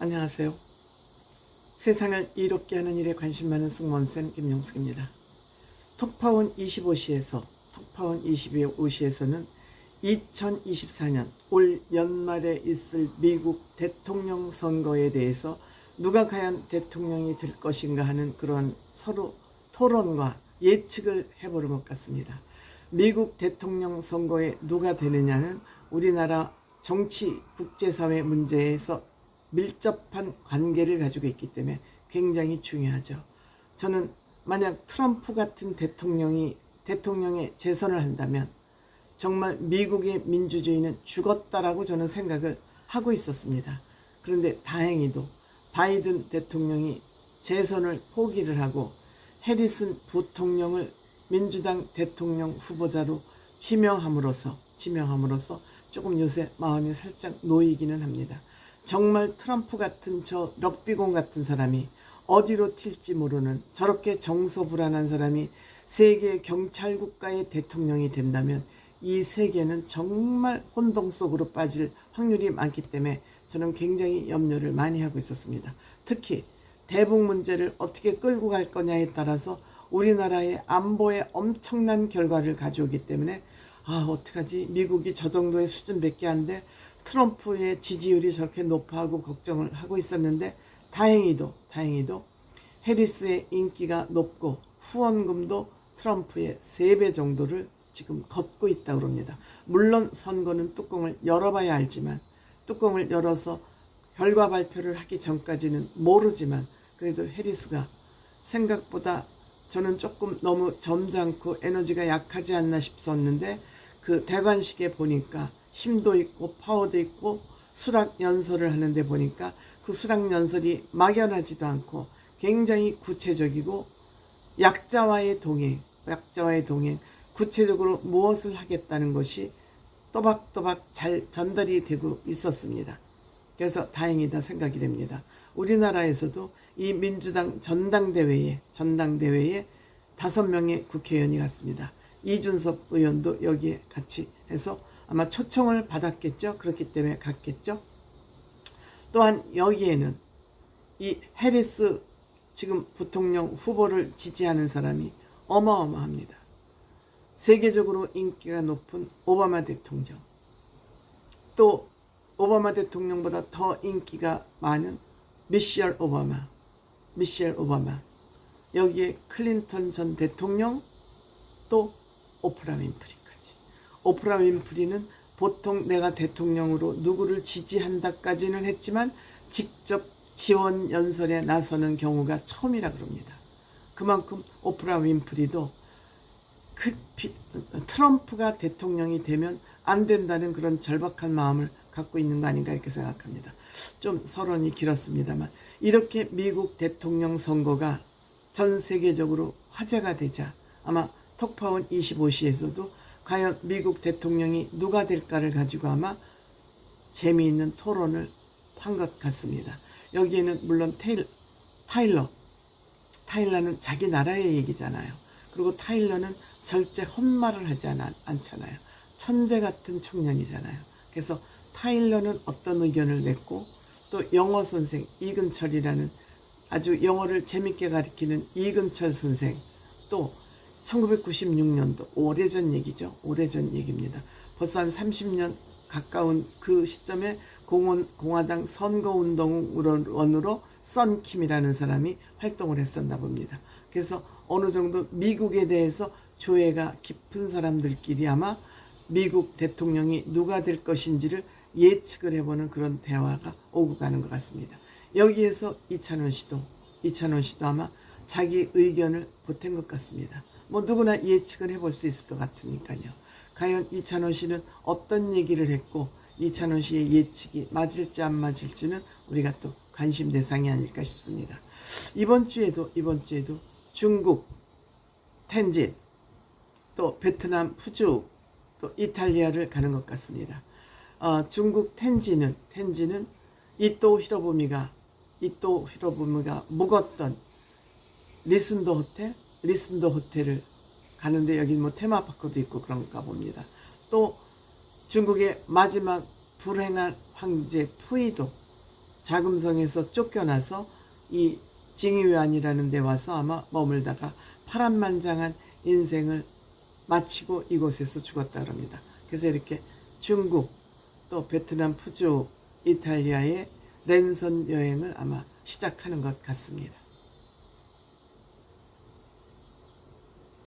안녕하세요. 세상을 이롭게 하는 일에 관심 많은 승무원쌤 김용숙입니다. 톡파원 25시에서 톡파원 25시에서는 2024년 올 연말에 있을 미국 대통령 선거에 대해서 누가 과연 대통령이 될 것인가 하는 그러한 서로 토론과 예측을 해보는 것 같습니다. 미국 대통령 선거에 누가 되느냐는 우리나라 정치, 국제사회 문제에서 밀접한 관계를 가지고 있기 때문에 굉장히 중요하죠. 저는 만약 트럼프 같은 대통령의 재선을 한다면 정말 미국의 민주주의는 죽었다라고 저는 생각을 하고 있었습니다. 그런데 다행히도 바이든 대통령이 재선을 포기를 하고 해리슨 부통령을 민주당 대통령 후보자로 지명함으로써 조금 요새 마음이 살짝 놓이기는 합니다. 정말 트럼프 같은 저 럭비공 같은 사람이 어디로 튈지 모르는 저렇게 정서불안한 사람이 세계 경찰국가의 대통령이 된다면 이 세계는 정말 혼동 속으로 빠질 확률이 많기 때문에 저는 굉장히 염려를 많이 하고 있었습니다. 특히 대북 문제를 어떻게 끌고 갈 거냐에 따라서 우리나라의 안보에 엄청난 결과를 가져오기 때문에 어떡하지, 미국이 저 정도의 수준밖에 안 돼, 트럼프의 지지율이 저렇게 높아하고 걱정을 하고 있었는데 다행히도 해리스의 인기가 높고 후원금도 트럼프의 3배 정도를 지금 걷고 있다고 합니다. 물론 선거는 뚜껑을 열어봐야 알지만, 뚜껑을 열어서 결과 발표를 하기 전까지는 모르지만, 그래도 해리스가 생각보다 저는 조금 너무 점잖고 에너지가 약하지 않나 싶었는데 그 대관식에 보니까 힘도 있고 파워도 있고 수락연설을 하는데 보니까 그 수락연설이 막연하지도 않고 굉장히 구체적이고 약자와의 동행, 구체적으로 무엇을 하겠다는 것이 또박또박 잘 전달이 되고 있었습니다. 그래서 다행이다 생각이 됩니다. 우리나라에서도 이 민주당 전당대회에 5명의 국회의원이 갔습니다. 이준석 의원도 여기에 같이 해서 아마 초청을 받았겠죠. 그렇기 때문에 갔겠죠. 또한 여기에는 이 해리스 지금 부통령 후보를 지지하는 사람이 어마어마합니다. 세계적으로 인기가 높은 오바마 대통령, 또 오바마 대통령보다 더 인기가 많은 미셸 오바마, 여기에 클린턴 전 대통령, 또 오프라 윈프리까지. 오프라 윈프리는 보통 내가 대통령으로 누구를 지지한다까지는 했지만 직접 지원 연설에 나서는 경우가 처음이라 그럽니다. 그만큼 오프라 윈프리도 트럼프가 대통령이 되면 안 된다는 그런 절박한 마음을 갖고 있는 거 아닌가 이렇게 생각합니다. 좀 서론이 길었습니다만 이렇게 미국 대통령 선거가 전 세계적으로 화제가 되자 아마 톡파원 25시에서도 과연 미국 대통령이 누가 될까를 가지고 아마 재미있는 토론을 한 것 같습니다. 여기에는 물론 타일러는 자기 나라의 얘기잖아요. 그리고 타일러는 절대 헛말을 하지 않잖아요. 천재 같은 청년이잖아요. 그래서 타일러는 어떤 의견을 냈고, 또 영어 선생 이근철이라는 아주 영어를 재밌게 가르치는 이근철 선생, 또 1996년도 오래전 얘기죠. 오래전 얘기입니다. 벌써 한 30년 가까운 그 시점에 공화당 선거운동원으로 썬킴이라는 사람이 활동을 했었나 봅니다. 그래서 어느 정도 미국에 대해서 조예가 깊은 사람들끼리 아마 미국 대통령이 누가 될 것인지를 예측을 해보는 그런 대화가 오고 가는 것 같습니다. 여기에서 이찬원 씨도 아마 자기 의견을 보탠 것 같습니다. 뭐 누구나 예측을 해볼 수 있을 것 같으니까요. 과연 이찬원 씨는 어떤 얘기를 했고 이찬원 씨의 예측이 맞을지 안 맞을지는 우리가 또 관심 대상이 아닐까 싶습니다. 이번 주에도 중국 텐진, 또 베트남 푸주, 또 이탈리아를 가는 것 같습니다. 중국 텐진은 이토 히로부미가 묵었던 리슨도 호텔을 가는데 여기 뭐 테마파크도 있고 그런가 봅니다. 또 중국의 마지막 불행한 황제 푸이도 자금성에서 쫓겨나서 이 징위안이라는 데 와서 아마 머물다가 파란만장한 인생을 마치고 이곳에서 죽었다 그럽니다. 그래서 이렇게 중국, 또 베트남, 푸주, 이탈리아의 랜선 여행을 아마 시작하는 것 같습니다.